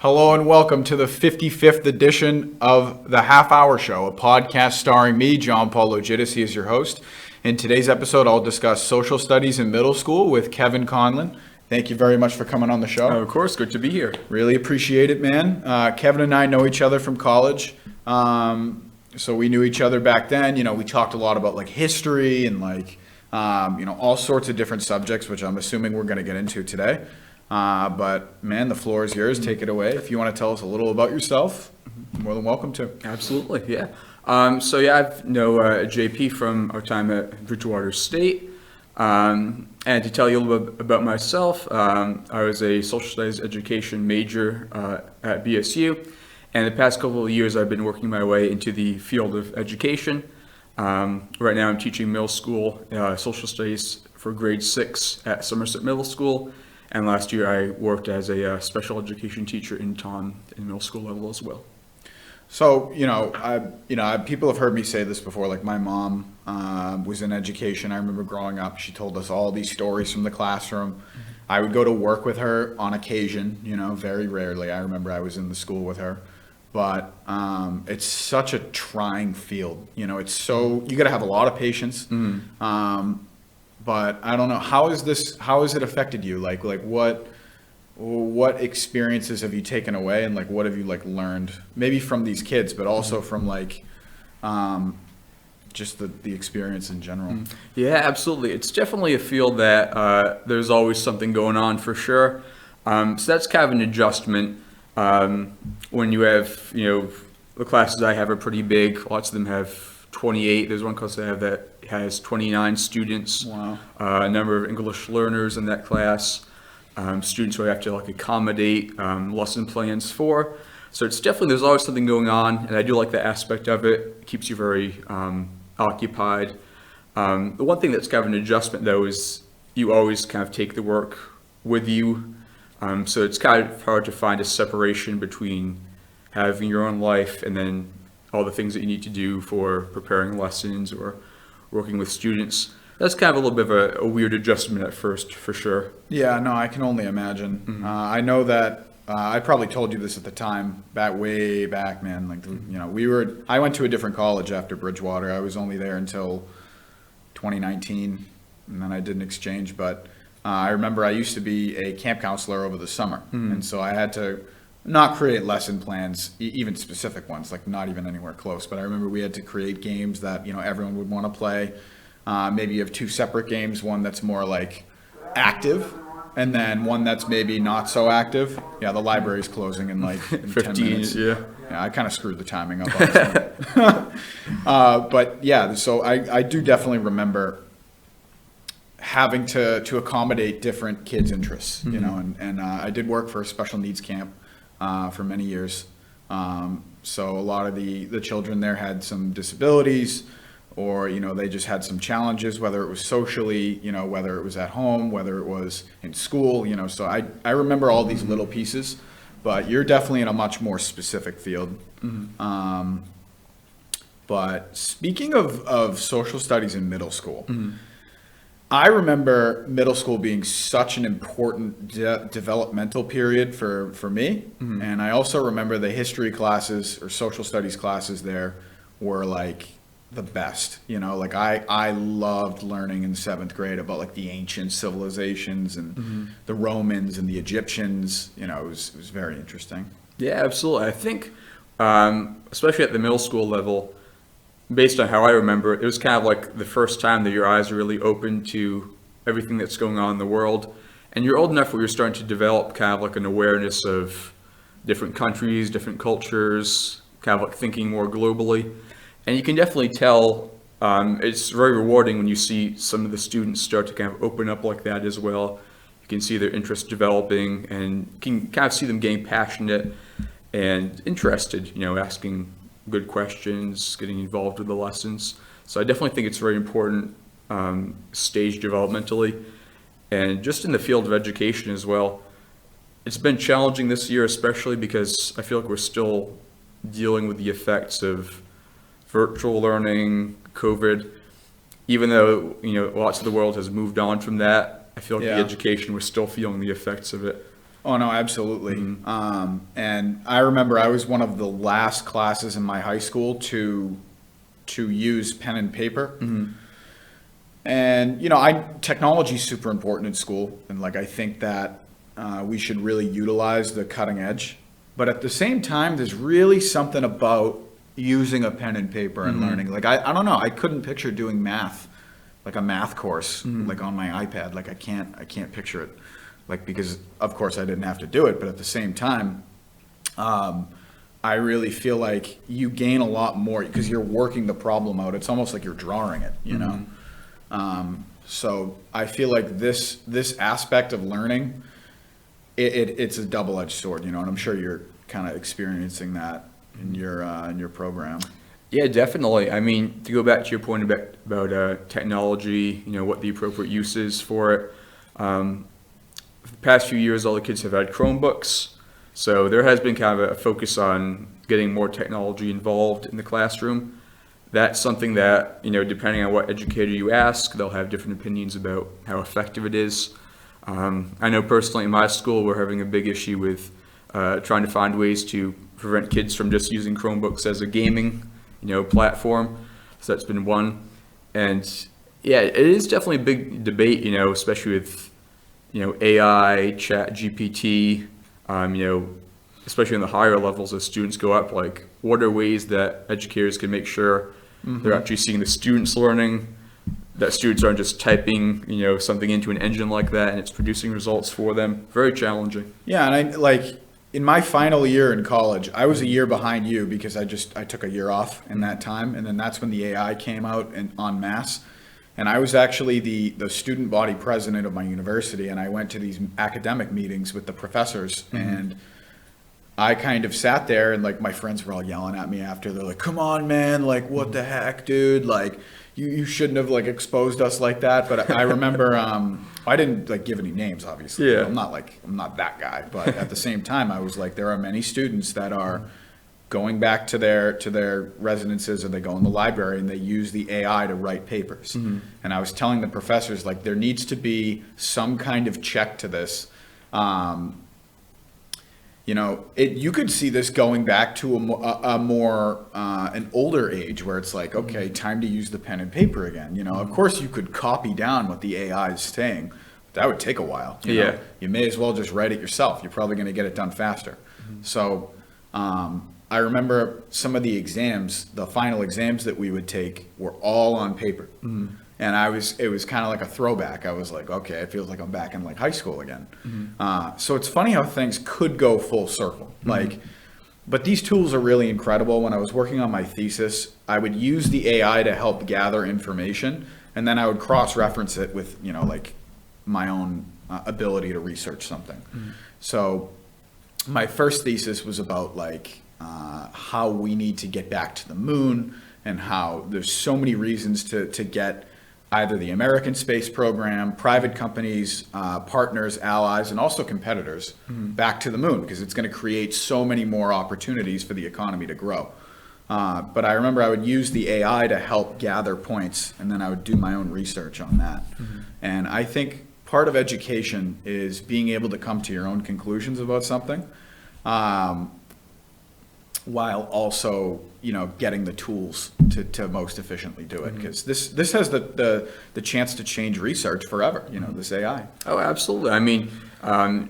Hello and welcome to the 55th edition of The Half Hour Show, a podcast starring me, John Paul Logidis, as your host. In today's episode, I'll discuss social studies in middle school with Kevin Conlon. Thank you very much for coming on the show. Of course, good to be here. Really appreciate it, man. Kevin and I know each other from college. So we knew each other back then. You know, we talked a lot about like history and all sorts of different subjects, which I'm assuming we're going to get into today. But man, the floor is yours. Take it away. If you want to tell us a little about yourself, more than welcome to. Absolutely, yeah. I've know JP from our time at Bridgewater State. And to tell you a little bit about myself, I was a social studies education major at BSU. And the past couple of years, I've been working my way into the field of education. Right now, I'm teaching middle school social studies for grade 6 at Somerset Middle School. And last year, I worked as a special education teacher in Taunton in middle school level as well. So, people have heard me say this before. Like my mom was in education. I remember growing up, she told us all these stories from the classroom. Mm-hmm. I would go to work with her on occasion, very rarely. I remember I was in the school with her. But it's such a trying field. It's so, you got to have a lot of patience. Mm-hmm. But I don't know, how has it affected you? Like what experiences have you taken away, and like what have you learned maybe from these kids, but also from just the experience in general? Yeah, absolutely. It's definitely a field that there's always something going on for sure. So that's kind of an adjustment when you have, the classes I have are pretty big. Lots of them have 28. There's one class I have that has 29 students. Wow. A number of English learners in that class, students who I have to accommodate lesson plans for. So it's definitely, there's always something going on, and I do like that aspect of it. It keeps you very occupied. The one thing that's kind of an adjustment though is you always kind of take the work with you. So it's kind of hard to find a separation between having your own life and then all the things that you need to do for preparing lessons or working with students. That's kind of a little bit of a weird adjustment at first, for sure. Yeah, no, I can only imagine. Mm-hmm. I know that I probably told you this at the time, way back, man. I went to a different college after Bridgewater. I was only there until 2019, and then I did an exchange. But I remember I used to be a camp counselor over the summer, mm-hmm. and so I had to not create lesson plans, even specific ones, not even anywhere close. But I remember we had to create games that, everyone would want to play. Maybe you have two separate games, one that's more active, and then one that's maybe not so active. Yeah, the library's closing in in 15 10 minutes. Yeah, I kind of screwed the timing up on this one. But yeah, so I do definitely remember having to accommodate different kids' interests, mm-hmm. and I did work for a special needs camp for many years. So a lot of the children there had some disabilities, or, they just had some challenges, whether it was socially, whether it was at home, whether it was in school, so I remember all these little pieces, but you're definitely in a much more specific field. Mm-hmm. But speaking of social studies in middle school, mm-hmm. I remember middle school being such an important developmental period for me. Mm-hmm. And I also remember the history classes or social studies classes there were the best. I loved learning in 7th grade about the ancient civilizations and mm-hmm. the Romans and the Egyptians. It was very interesting. Yeah, absolutely. I think, especially at the middle school level, based on how I remember it, it was kind of the first time that your eyes are really open to everything that's going on in the world. And you're old enough where you're starting to develop kind of an awareness of different countries, different cultures, kind of thinking more globally. And you can definitely tell it's very rewarding when you see some of the students start to kind of open up like that as well. You can see their interest developing, and you can kind of see them getting passionate and interested, asking good questions, getting involved with the lessons. So I definitely think it's very important stage developmentally. And just in the field of education as well, it's been challenging this year, especially because I feel like we're still dealing with the effects of virtual learning, COVID. Even though, lots of the world has moved on from that, I feel like the education, we're still feeling the effects of it. Oh no, absolutely. And I remember I was one of the last classes in my high school to use pen and paper. And technology is super important in school, and like I think that we should really utilize the cutting edge. But at the same time, there's really something about using a pen and paper and learning. Like I don't know, I couldn't picture doing math, like a math course, like on my iPad. Like I can't picture it, like because of course I didn't have to do it, but at the same time, I really feel like you gain a lot more because you're working the problem out. It's almost like you're drawing it, you know. So I feel like this aspect of learning, it's a double-edged sword, and I'm sure you're kind of experiencing that in your program. Yeah, definitely. I mean, to go back to your point about technology, what the appropriate use is for it. For the past few years, all the kids have had Chromebooks, so there has been kind of a focus on getting more technology involved in the classroom. That's something that, depending on what educator you ask, they'll have different opinions about how effective it is. I know personally in my school, we're having a big issue with trying to find ways to prevent kids from just using Chromebooks as a gaming, platform. So that's been one. And yeah, it is definitely a big debate, especially with, AI, Chat GPT, especially in the higher levels as students go up, like what are ways that educators can make sure they're actually seeing the students learning, that students aren't just typing, something into an engine like that and it's producing results for them. Very challenging. Yeah, and in my final year in college, I was a year behind you because I took a year off in that time, and then that's when the AI came out and en masse. And I was actually the student body president of my university, and I went to these academic meetings with the professors, and I kind of sat there, and like my friends were all yelling at me after. They're like, "Come on, man! Like, what the heck, dude? Like, you shouldn't have like exposed us like that." But I remember, I didn't like give any names, obviously. Yeah. I'm not that guy. But at the same time, I was like, there are many students that are going back to their residences, or they go in the library and they use the AI to write papers. And I was telling the professors, like, there needs to be some kind of check to this. You could see this going back to a more an older age where it's like, okay, time to use the pen and paper again. Of course you could copy down what the AI is saying, but that would take a while. Yeah. You may as well just write it yourself. You're probably going to get it done faster. So I remember some of the exams, the final exams that we would take were all on paper. And it was kind of like a throwback. I was like, okay, it feels like I'm back in like high school again. So it's funny how things could go full circle. But these tools are really incredible. When I was working on my thesis, I would use the AI to help gather information, and then I would cross-reference it with, like my own ability to research something. So my first thesis was about like how we need to get back to the moon, and how there's so many reasons to get either the American space program, private companies, partners, allies, and also competitors back to the moon, because it's going to create so many more opportunities for the economy to grow. But I remember I would use the AI to help gather points, and then I would do my own research on that. And I think part of education is being able to come to your own conclusions about something, while also, getting the tools to most efficiently do it. Because this has the chance to change research forever, this AI. Oh, absolutely. I mean,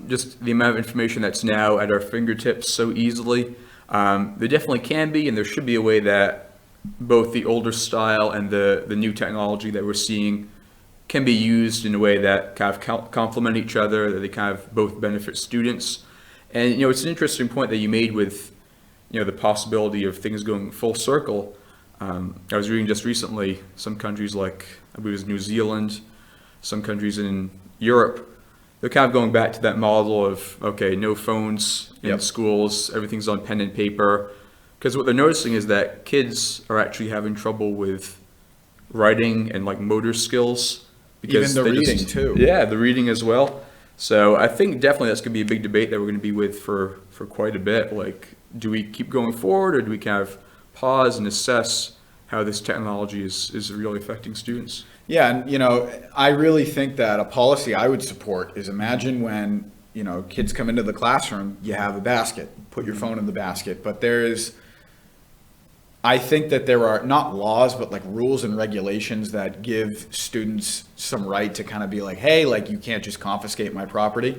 just the amount of information that's now at our fingertips so easily, there definitely can be, and there should be a way that both the older style and the new technology that we're seeing can be used in a way that kind of complement each other, that they kind of both benefit students. And, it's an interesting point that you made with, the possibility of things going full circle. I was reading just recently, some countries like, I believe it was New Zealand, some countries in Europe, they're kind of going back to that model of, okay, no phones in schools, everything's on pen and paper. Because what they're noticing is that kids are actually having trouble with writing and like motor skills. Because even the reading too. Yeah, the reading as well. So I think definitely that's going to be a big debate that we're going to be with for quite a bit. Like, do we keep going forward, or do we kind of pause and assess how this technology is really affecting students? Yeah, and I really think that a policy I would support is, imagine when you know, kids come into the classroom, you have a basket, put your phone in the basket. But I think that there are not laws, but like rules and regulations that give students some right to kind of be like, hey, like you can't just confiscate my property.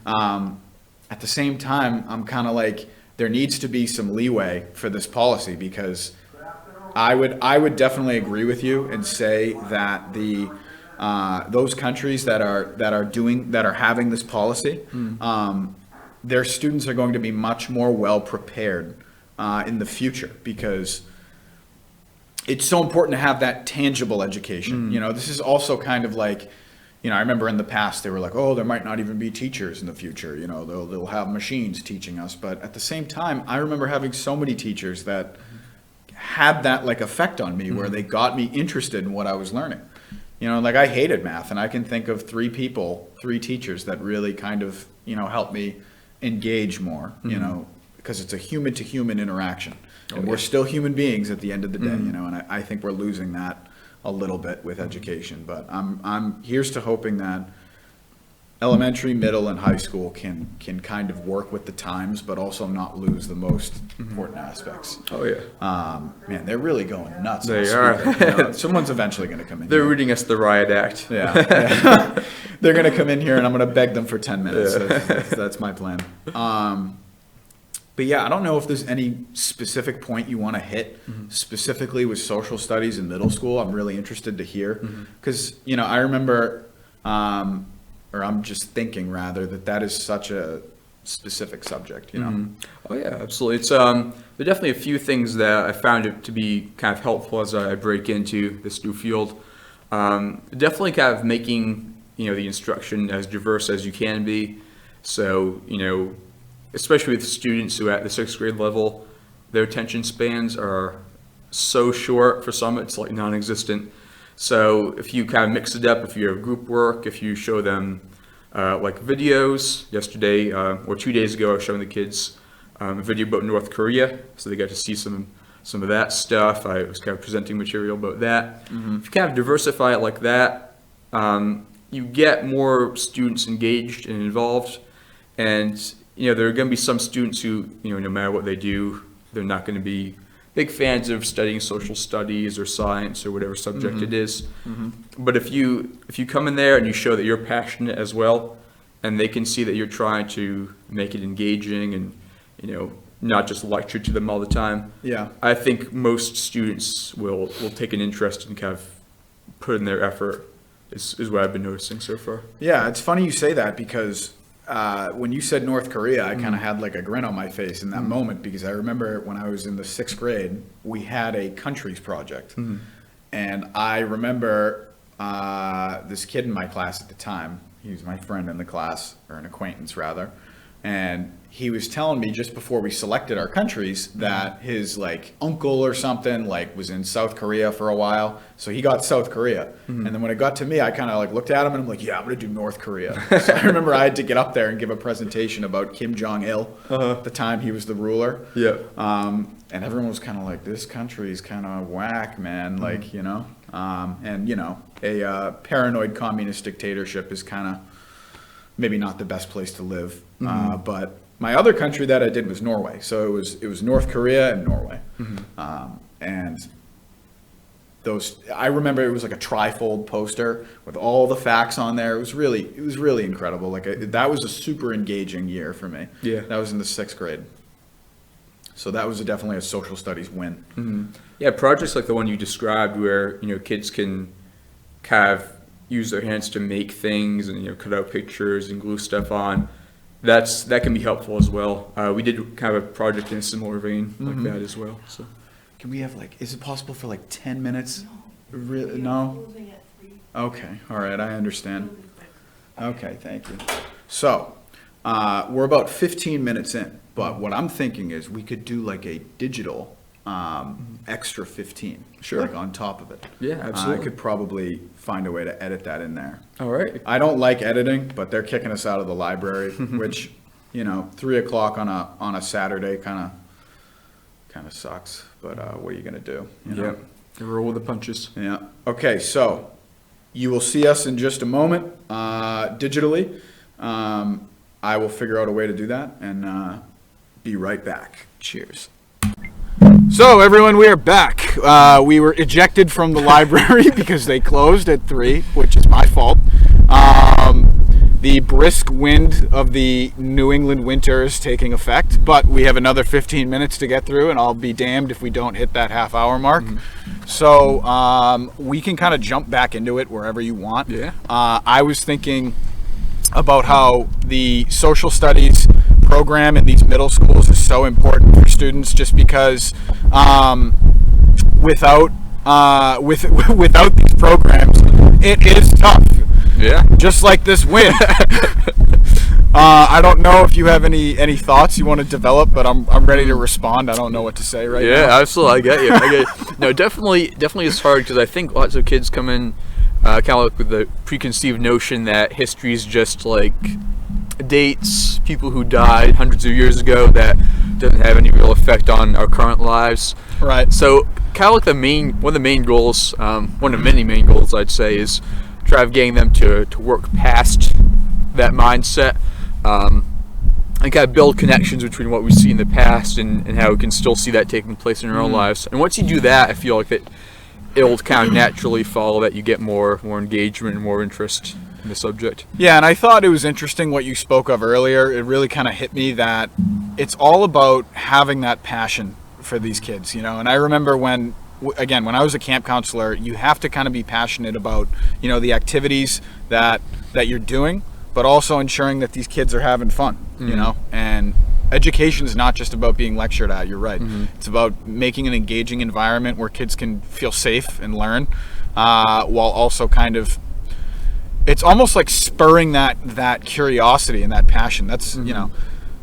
At the same time, I'm kind of like, there needs to be some leeway for this policy, because I would definitely agree with you and say that those countries that are having this policy, their students are going to be much more well prepared in the future, because it's so important to have that tangible education. You know, this is also kind of like, you know, I remember in the past they were like, oh, there might not even be teachers in the future. You know, they'll have machines teaching us. But at the same time, I remember having so many teachers that had that like effect on me, where they got me interested in what I was learning. You know, like I hated math, and I can think of three teachers that really kind of, you know, helped me engage more, you know, because it's a human to human interaction. And we're still human beings at the end of the day, you know, and I think we're losing that a little bit with education. But here's to hoping that elementary, middle, and high school can kind of work with the times, but also not lose the most important aspects. Oh yeah. Man, they're really going nuts. They are. You know, someone's eventually going to come in. They're here. reading us the riot act. Yeah. They're going to come in here, and I'm going to beg them for 10 minutes. Yeah. That's my plan. But yeah, I don't know if there's any specific point you want to hit specifically with social studies in middle school. I'm really interested to hear, because, you know, I remember, or I'm just thinking rather, that is such a specific subject, you know? Oh yeah, absolutely. It's there are definitely a few things that I found it to be kind of helpful as I break into this new field. Definitely kind of making, you know, the instruction as diverse as you can be. So, you know, especially with students who at the 6th grade level, their attention spans are so short. For some, it's like non-existent. So if you kind of mix it up, if you have group work, if you show them like videos. Yesterday or 2 days ago, I was showing the kids a video about North Korea, so they got to see some of that stuff. I was kind of presenting material about that. If you kind of diversify it like that, you get more students engaged and involved. And you know, there are going to be some students who, you know, no matter what they do, they're not going to be big fans of studying social studies or science or whatever subject it is. But if you come in there and you show that you're passionate as well, and they can see that you're trying to make it engaging and, you know, not just lecture to them all the time. Yeah, I think most students will take an interest and kind of put in their effort. Is what I've been noticing so far. Yeah, it's funny you say that, because when you said North Korea, I kind of had like a grin on my face in that moment, because I remember when I was in the 6th grade, we had a countries project. And I remember this kid in my class at the time, he was my friend in the class, or an acquaintance rather, and he was telling me just before we selected our countries that his like uncle or something like was in South Korea for a while, so he got South Korea. And then when it got to me, I kind of like looked at him and I'm like, yeah, I'm gonna do North Korea. So I remember I had to get up there and give a presentation about Kim Jong-il. At the time he was the ruler. And everyone was kind of like, this country is kind of whack, man. Like, you know, and you know, a paranoid communist dictatorship is kind of maybe not the best place to live. But my other country that I did was Norway. So it was North Korea and Norway. And those, I remember it was like a trifold poster with all the facts on there. It was really incredible. Like that was a super engaging year for me. Yeah. That was in the 6th grade. So that was definitely a social studies win. Yeah, projects like the one you described, where, you know, kids can kind of use their hands to make things and, you know, cut out pictures and glue stuff on. That can be helpful as well. We did kind of a project in a similar vein like that as well. So, can we have like? Is it possible for like 10 minutes? No. Okay. All right. I understand. Okay. Thank you. So, we're about 15 minutes in, but what I'm thinking is we could do like a digital extra 15, like on top of it. Yeah, absolutely. I could probably find a way to edit that in there. All right. I don't like editing, but they're kicking us out of the library, which, you know, 3 o'clock on a Saturday kind of sucks. But what are you gonna do? You know? Roll with the punches. Yeah. Okay, so you will see us in just a moment digitally. I will figure out a way to do that and be right back. Cheers. So everyone, we are back. We were ejected from the library because they closed at 3, which is my fault. The brisk wind of the New England winter is taking effect, but we have another 15 minutes to get through, and I'll be damned if we don't hit that half-hour mark. So we can kind of jump back into it wherever you want. Yeah. I was thinking about how the social studies program in these middle schools is so important for students, just because without these programs, it is tough. Yeah. Just like this wind. I don't know if you have any thoughts you want to develop, but I'm ready to respond. I don't know what to say right now. Yeah, absolutely. I get you. No, definitely it's hard, because I think lots of kids come in kind of like with the preconceived notion that history is just like dates, people who died hundreds of years ago, that doesn't have any real effect on our current lives. Right. So kind of like one of the main goals, one of many main goals I'd say, is try of getting them to work past that mindset, and kind of build connections between what we see in the past and how we can still see that taking place in our own lives. And once you do that, I feel like it'll kind of naturally follow that you get more engagement and more interest in the subject. Yeah, and I thought it was interesting what you spoke of earlier. It really kind of hit me that it's all about having that passion for these kids, And I remember when I was a camp counselor, you have to kind of be passionate about, the activities that you're doing, but also ensuring that these kids are having fun, and education is not just about being lectured at. You're right. It's about making an engaging environment where kids can feel safe and learn, while also kind of, it's almost like spurring that curiosity and that passion. That's,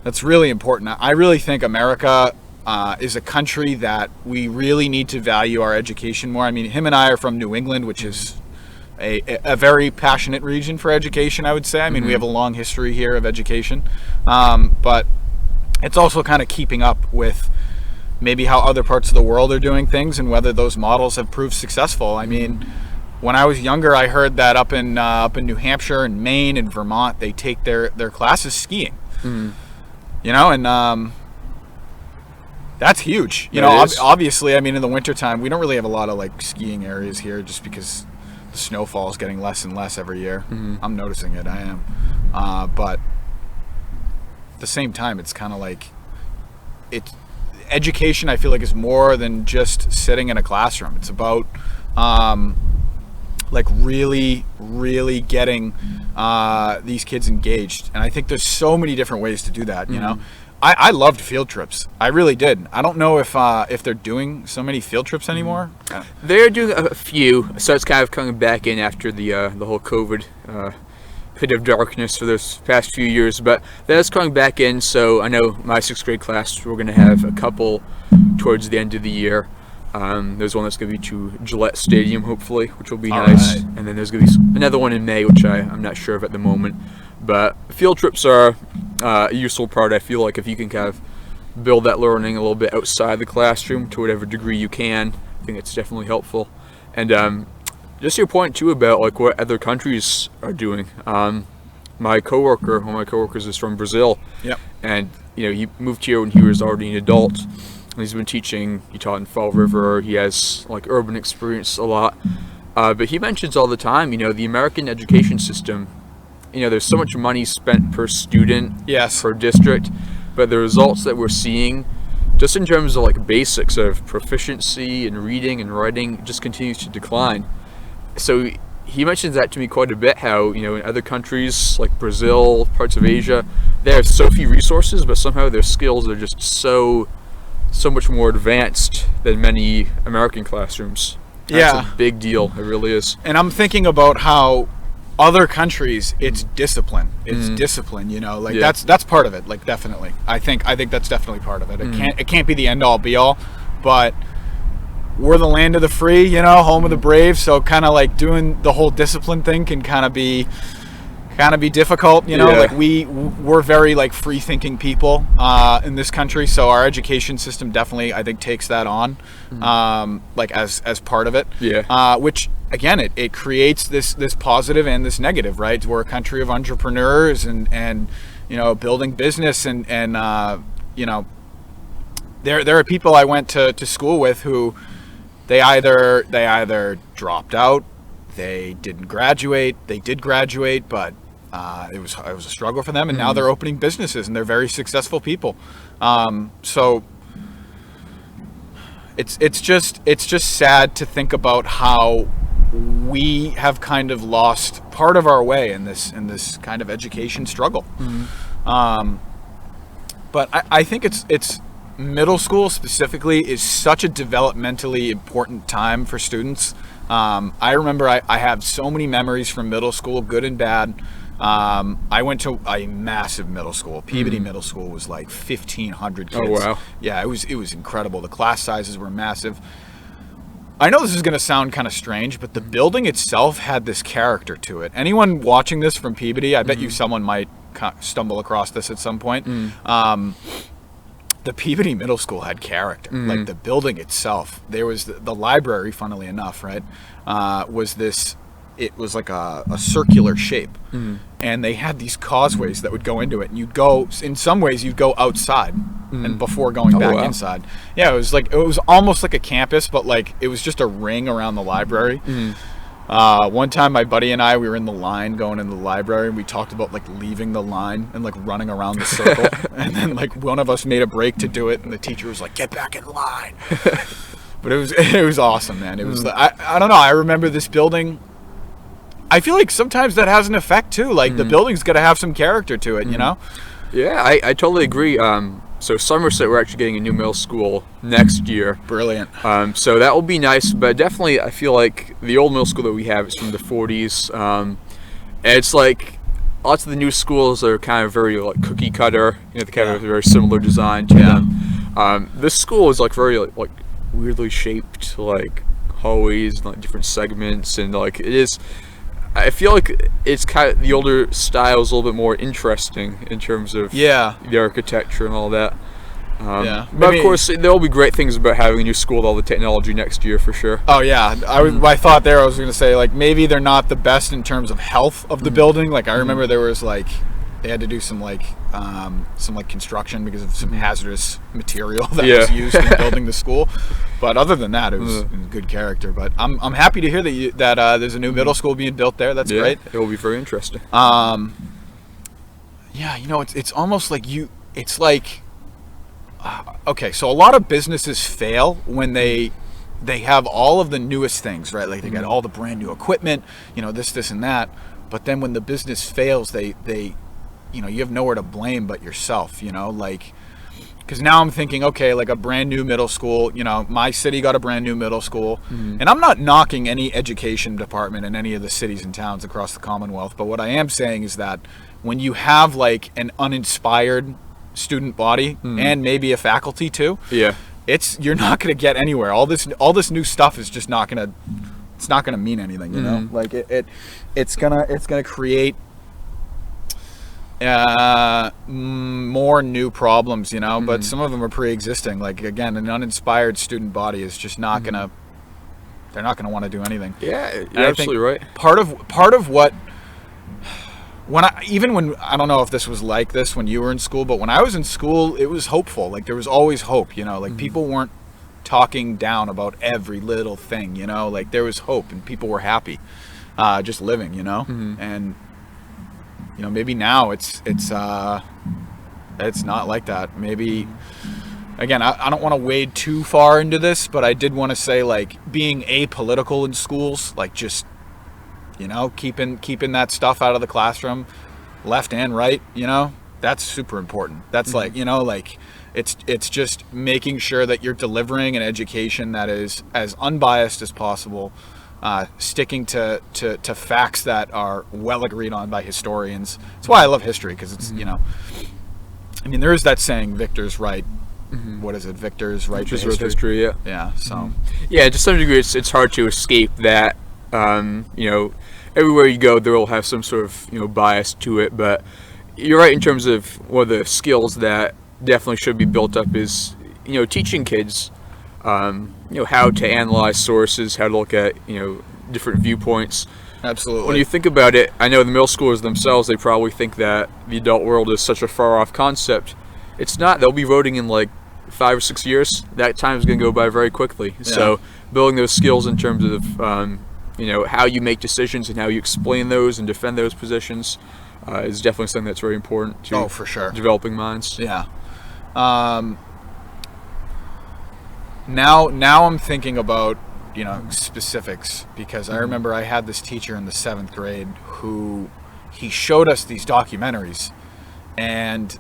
that's really important. I really think America is a country that we really need to value our education more. I mean, him and I are from New England, which is a very passionate region for education, I would say. I mean, we have a long history here of education, but it's also kind of keeping up with maybe how other parts of the world are doing things and whether those models have proved successful. I mean, when I was younger, I heard that up in New Hampshire and Maine and Vermont, they take their classes skiing, and that's huge. Obviously, I mean, in the wintertime, we don't really have a lot of like skiing areas here, just because the snowfall is getting less and less every year. I'm noticing it. I am. But at the same time, it's kind of like education, I feel like, is more than just sitting in a classroom. It's about like really getting these kids engaged. And I think there's so many different ways to do that, I loved field trips. I really did. I don't know if they're doing so many field trips anymore. They're doing a few, so it's kind of coming back in after the whole COVID pit of darkness for those past few years. But that is coming back in. So I know my 6th grade class, we're going to have a couple towards the end of the year. There's one that's going to be to Gillette Stadium, hopefully, which will be nice. Right. And then there's going to be another one in May, which I'm not sure of at the moment. But field trips are a useful part. I feel like if you can kind of build that learning a little bit outside the classroom to whatever degree you can, I think it's definitely helpful. And just your point too about like what other countries are doing. One of my coworkers is from Brazil. Yep. And he moved here when he was already an adult. And he's been teaching. He taught in Fall River. He has like urban experience a lot. But he mentions all the time, the American education system. There's so much money spent per student, yes, per district, but the results that we're seeing, just in terms of like basics of proficiency and reading and writing, just continues to decline. So he mentions that to me quite a bit, how, in other countries like Brazil, parts of Asia, they have so few resources, but somehow their skills are just so much more advanced than many American classrooms. That's a big deal. It really is. And I'm thinking about how other countries, it's discipline. It's discipline, that's part of it. Like, definitely, I think that's definitely part of it. It can't be the end all be all, but we're the land of the free, home of the brave. So kind of like doing the whole discipline thing can kind of be difficult, like we're very like free thinking people in this country. So our education system definitely, I think, takes that on, like as part of it. Yeah. Which again, it creates this positive and this negative, right? We're a country of entrepreneurs and building business and there are people I went to school with who they either dropped out, they didn't graduate, they did graduate, but it was a struggle for them, and now they're opening businesses and they're very successful people. So it's just sad to think about how we have kind of lost part of our way in this kind of education struggle. But I think it's middle school specifically is such a developmentally important time for students. I remember I have so many memories from middle school, good and bad. I went to a massive middle school. Peabody Middle School was like 1,500 kids. Oh, wow. Yeah, it was incredible. The class sizes were massive. I know this is going to sound kind of strange, but the building itself had this character to it. Anyone watching this from Peabody, I bet you someone might stumble across this at some point. The Peabody Middle School had character. Like the building itself, there was the library, funnily enough, right, it was like a circular shape, and they had these causeways that would go into it, and in some ways you'd go outside and before going back inside. Yeah, it was almost like a campus, but like it was just a ring around the library. One time my buddy and we were in the line going into the library, and we talked about like leaving the line and like running around the circle. And then like one of us made a break to do it, and the teacher was like, "Get back in line." But it was awesome, man. It was I don't know, I remember this building. I feel like sometimes that has an effect too. Like the building's got to have some character to it, you know? Yeah, I totally agree. So Somerset, we're actually getting a new middle school next year. Brilliant. So that will be nice, but definitely I feel like the old middle school that we have is from the 40s. And it's like lots of the new schools are kind of very like cookie cutter. They kind of have a very similar design to them. This school is like very like weirdly shaped, like hallways and like different segments, and like it is. I feel like it's kind of the older style is a little bit more interesting in terms of the architecture and all that. But of course, there will be great things about having a new school with all the technology next year for sure. Oh yeah, my thought there, I was going to say like maybe they're not the best in terms of health of the building. Like I remember there was like they had to do some construction because of some hazardous material that was used in building the school. But other than that, it was good character. But I'm happy to hear that there's a new middle school being built there. That's great. It will be very interesting. It's almost like it's like okay, so a lot of businesses fail when they have all of the newest things, right? Like they got all the brand new equipment, this and that. But then when the business fails, they you have nowhere to blame but yourself, like, because now I'm thinking, okay, like a brand new middle school, my city got a brand new middle school, and I'm not knocking any education department in any of the cities and towns across the Commonwealth, but what I am saying is that when you have like an uninspired student body and maybe a faculty too, you're not going to get anywhere. All this new stuff is just not going to mean anything, like it's gonna create more new problems, but some of them are pre-existing. Like again, an uninspired student body is just not gonna they're not gonna want to do anything. Yeah, you're absolutely right. Part of what I don't know if this was like this when you were in school, but when I was in school it was hopeful. Like there was always hope, like people weren't talking down about every little thing, like there was hope and people were happy just living, and maybe now it's not like that. Maybe, again, I don't want to wade too far into this, but I did want to say, like, being apolitical in schools, like just, keeping that stuff out of the classroom, left and right, that's super important. That's like, like it's just making sure that you're delivering an education that is as unbiased as possible. Sticking to facts that are well agreed on by historians. That's why I love history, because it's there is that saying, "Victor's right." What is it? Victor's right to history. Yeah. So to some degree, it's hard to escape that. Everywhere you go, there will have some sort of bias to it. But you're right in terms of one of the skills that definitely should be built up is teaching kids. How to analyze sources, how to look at different viewpoints, Absolutely. When you think about it, I know the middle schoolers themselves, they probably think that the adult world is such a far off concept. It's not. They'll be voting in like 5 or 6 years. That time is going to go by very quickly. Yeah. So building those skills in terms of how you make decisions and how you explain those and defend those positions is definitely something that's very important to for sure. developing minds. Yeah. Now I'm thinking about, specifics, because I remember I had this teacher in the 7th grade who he showed us these documentaries, and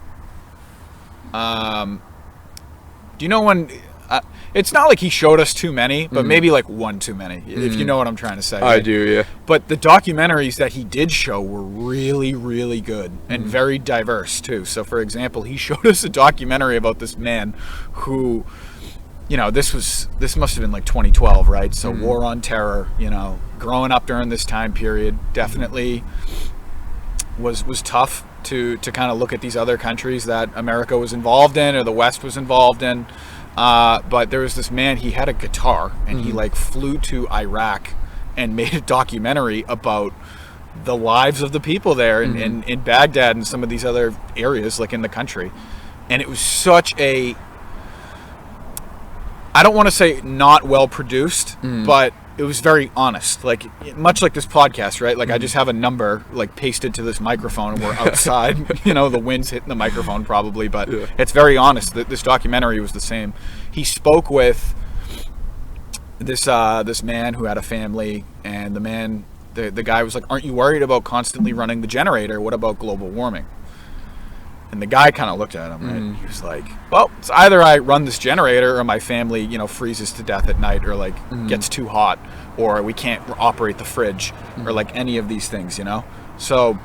do you know when it's not like he showed us too many, but maybe like one too many, if you know what I'm trying to say. I do, yeah. But the documentaries that he did show were really, really good and very diverse too. So for example, he showed us a documentary about this man who, this must have been like 2012, right? So War on Terror, growing up during this time period definitely was tough to kind of look at these other countries that America was involved in or the West was involved in. But there was this man, he had a guitar, and he like flew to Iraq and made a documentary about the lives of the people there in Baghdad and some of these other areas like in the country. And it was such a, I don't want to say not well produced, but it was very honest, like much like this podcast, right? Like I just have a number like pasted to this microphone and we're outside, the wind's hitting the microphone probably, but it's very honest. This documentary was the same. He spoke with this man who had a family, and the guy was like, "Aren't you worried about constantly running the generator? What about global warming?" And the guy kind of looked at him, right? He was like, "Well, it's either I run this generator or my family, freezes to death at night, or like gets too hot, or we can't operate the fridge, or like any of these things, So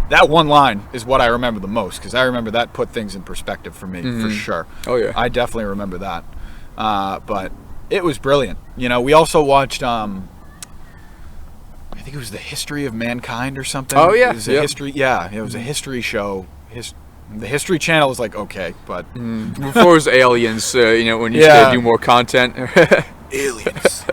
that one line is what I remember the most, because I remember that put things in perspective for me, for sure. Oh yeah, I definitely remember that. But it was brilliant. We also watched. I think it was The History of Mankind or something. Oh yeah, it was a history. Yeah, it was a history show. The History Channel was like, okay, but before it was Aliens, when you started to do more content. Aliens.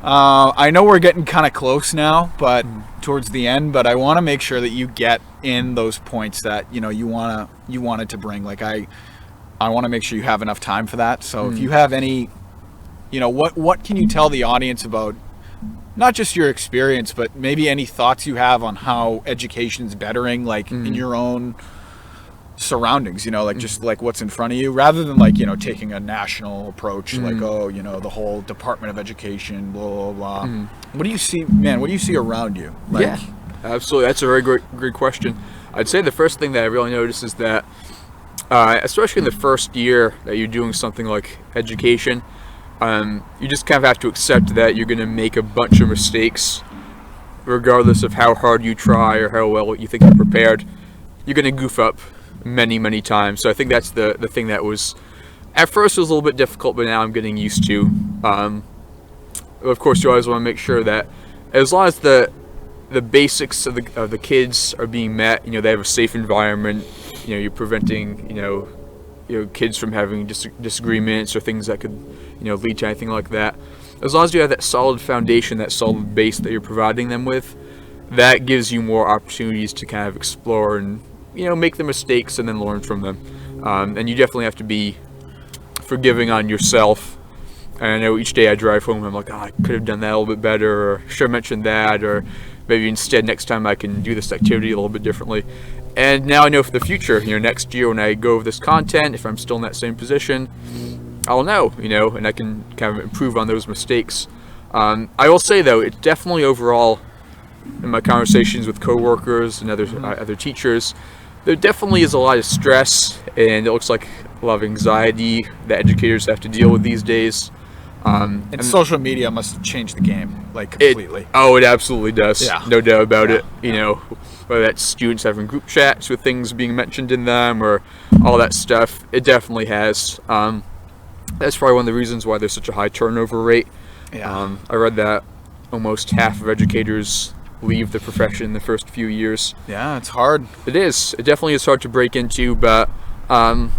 I know we're getting kind of close now, but towards the end. But I want to make sure that you get in those points that you wanted to bring. Like I want to make sure you have enough time for that. So if you have any, what can you tell the audience about? Not just your experience, but maybe any thoughts you have on how education's bettering, like in your own surroundings, just like what's in front of you, rather than like, taking a national approach, like, the whole Department of Education, blah, blah, blah. What do you see, man? What do you see around you? Like, yeah, absolutely. That's a very great question. I'd say the first thing that I really noticed is that, especially in the first year that you're doing something like education, you just kind of have to accept that you're going to make a bunch of mistakes, regardless of how hard you try or how well you think you're prepared. You're going to goof up many, many times. So I think that's the thing that was, at first it was a little bit difficult, but now I'm getting used to. Of course, you always want to make sure that as long as the basics of the kids are being met, they have a safe environment, you're preventing, kids from having disagreements or things that could, lead to anything like that. As long as you have that solid foundation, that solid base that you're providing them with, that gives you more opportunities to kind of explore and, make the mistakes and then learn from them. And you definitely have to be forgiving on yourself. And I know each day I drive home, I'm like, I could have done that a little bit better, or should have mentioned that, or maybe instead next time I can do this activity a little bit differently. And now I know for the future, next year when I go over this content, if I'm still in that same position, I'll know, and I can kind of improve on those mistakes. I will say though, it's definitely overall, in my conversations with coworkers and other teachers, there definitely is a lot of stress, and it looks like a lot of anxiety that educators have to deal with these days. And social media must have changed the game, like, completely. It absolutely does. Yeah. No doubt about it. Whether that's students having group chats with things being mentioned in them or all that stuff, it definitely has. That's probably one of the reasons why there's such a high turnover rate. Yeah. I read that almost half of educators leave the profession in the first few years. Yeah, it's hard. It is. It definitely is hard to break into, but the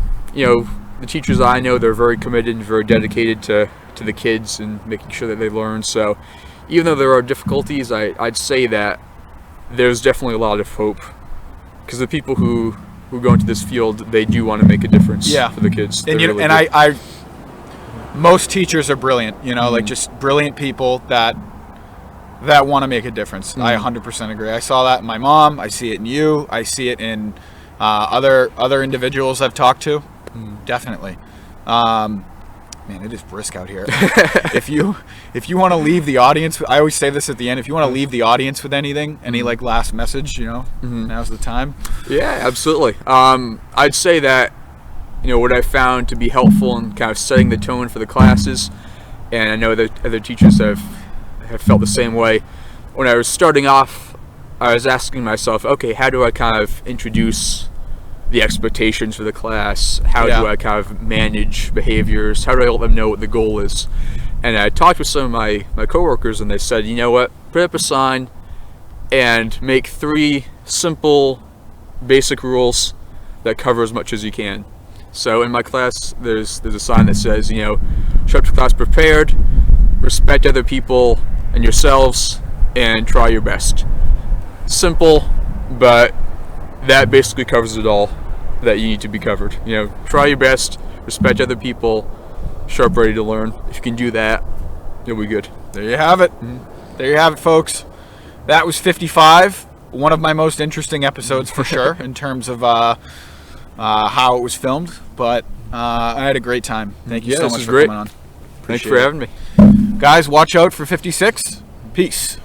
teachers I know, they're very committed and very dedicated to the kids and making sure that they learn. So even though there are difficulties, I'd say that there's definitely a lot of hope, because the people who go into this field, they do want to make a difference for the kids. And They're really and good. I most teachers are brilliant, you know, like just brilliant people that want to make a difference. I 100% agree. I saw that in my mom. I see it in you. I see it in other individuals I've talked to. Definitely. Man, it is brisk out here. If you want to leave the audience, I always say this at the end. If you want to leave the audience with anything, any like last message, you know, now's the time. Yeah, absolutely. I'd say that, you know, what I found to be helpful in kind of setting the tone for the classes, and I know that other teachers have felt the same way. When I was starting off, I was asking myself, okay, how do I kind of introduce the expectations for the class? How do I kind of manage behaviors? How do I let them know what the goal is? And I talked with some of my coworkers, and they said, you know what, put up a sign and make 3 simple, basic rules that cover as much as you can. So in my class, there's a sign that says, you know, show up to class prepared, respect other people and yourselves, and try your best. Simple, but that basically covers it all that you need to be covered. You know, try your best, respect other people, show up ready to learn. If you can do that, you'll be good. There you have it. There you have it, folks. That was 55. One of my most interesting episodes for sure in terms of how it was filmed. But I had a great time. Thank you so much for coming on. Thanks for having me. Guys, watch out for 56. Peace.